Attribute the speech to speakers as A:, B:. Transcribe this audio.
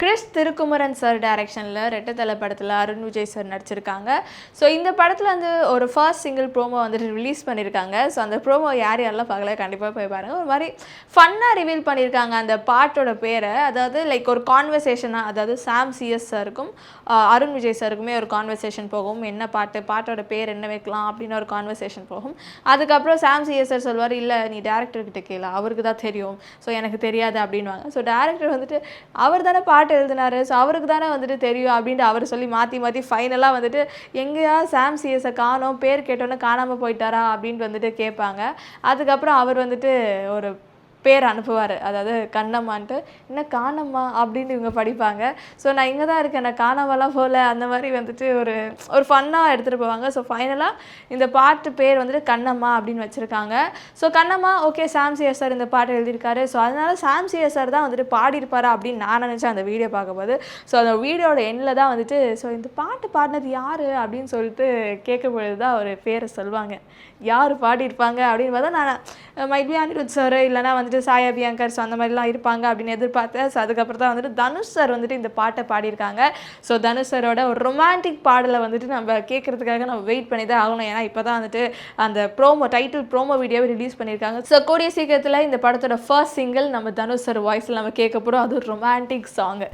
A: Chris Thirukumaran sir டைரக்ஷனில் ரெட்டத்தலை படத்தில் Arun Vijay sir நடிச்சிருக்காங்க. ஸோ இந்த படத்தில் வந்து ஒரு ஃபர்ஸ்ட் சிங்கிள் ப்ரோமோ வந்துட்டு ரிலீஸ் பண்ணியிருக்காங்க. ஸோ அந்த ப்ரோமோ யாரெல்லாம் பார்க்கல கண்டிப்பாக போய் பாருங்கள். ஒரு மாதிரி ஃபன்னாக ரிவீல் பண்ணியிருக்காங்க அந்த பாட்டோட பேரை. அதாவது லைக் ஒரு கான்வர்சேஷனாக, அதாவது சாம் சிஎஸ் சாருக்கும் அருண் விஜய் சாருக்குமே ஒரு கான்வர்சேஷன் போகும். என்ன பாட்டோட பேர் என்ன வைக்கலாம் அப்படின்னு ஒரு கான்வர்சேஷன் போகும். அதுக்கப்புறம் சாம் சிஎஸ் சார் சொல்வார், இல்லை நீ டேரக்டர்கிட்ட கேளு, அவருக்கு தான் தெரியும், ஸோ எனக்கு தெரியாது அப்படின்வாங்க. ஸோ டேரக்டர் வந்துட்டு அவர் தானே பாட்டு எழுதினாரு, ஸோ அவருக்கு தானே வந்துட்டு தெரியும் அப்படின்ட்டு அவர் சொல்லி மாற்றி ஃபைனலாக வந்துட்டு எங்கேயா சாம் சிஎஸை காணோம், பேர் கேட்டோன்னே காணாமல் போயிட்டாரா அப்படின்ட்டு வந்துட்டு கேட்பாங்க. அதுக்கப்புறம் அவர் வந்துட்டு ஒரு பேர் அனுப்புவார், அதாவது கண்ணம்மான்ட்டு. என்ன காணம்மா அப்படின்னு இவங்க படிப்பாங்க. ஸோ நான் இங்கே தான் இருக்கேன், நான் காணாமலாம் போகல, அந்த மாதிரி வந்துட்டு ஒரு ஃபன்னாக எடுத்துகிட்டு போவாங்க. ஸோ ஃபைனலாக இந்த பாட்டு பேர் வந்துட்டு கண்ணம்மா அப்படின்னு வச்சுருக்காங்க. ஸோ கண்ணம்மா ஓகே, சாம் சிஎஸ் சார் இந்த பாட்டு எழுதியிருக்காரு, ஸோ அதனால் சாம் சிஎஸ் சார் தான் வந்துட்டு பாடியிருப்பாரா அப்படின்னு நான் நினச்சேன் அந்த வீடியோ பார்க்கும்போது. ஸோ அந்த வீடியோட எண்ணில் தான் வந்துட்டு ஸோ இந்த பாட்டு பாடினது யார் அப்படின்னு சொல்லிட்டு கேட்கும்பொழுது தான் ஒரு பேரை சொல்லுவாங்க. யார் பாடியிருப்பாங்க அப்படின்னு பார்த்தா நான் மைட் பி அனிருத் சார் இல்லைனா வந்துட்டு சாயா பியங்கர், ஸோ அந்த மாதிரிலாம் இருப்பாங்க அப்படின்னு எதிர்பார்த்தேன். ஸோ அதுக்கப்புறம் தான் வந்துட்டு தனுஷ் சார் வந்துட்டு இந்த பாட்டை பாடியிருக்காங்க. ஸோ தனுஷ் சாரோட ஒரு ரொமான்டிக் பாடலை வந்துட்டு நம்ம கேட்குறதுக்காக நம்ம வெயிட் பண்ணி தான் ஆகணும். ஏன்னா இப்போ தான் வந்துட்டு அந்த டைட்டில் ப்ரோமோ வீடியோவை ரிலீஸ் பண்ணியிருக்காங்க. ஸோ கூடிய சீக்கிரத்தில் இந்த படத்தோட ஃபர்ஸ்ட் சிங்கிள் நம்ம தனுஷ் சார் வாய்ஸில் நம்ம கேட்க போகிறோம். அது ஒரு ரொமான்டிக் சாங்.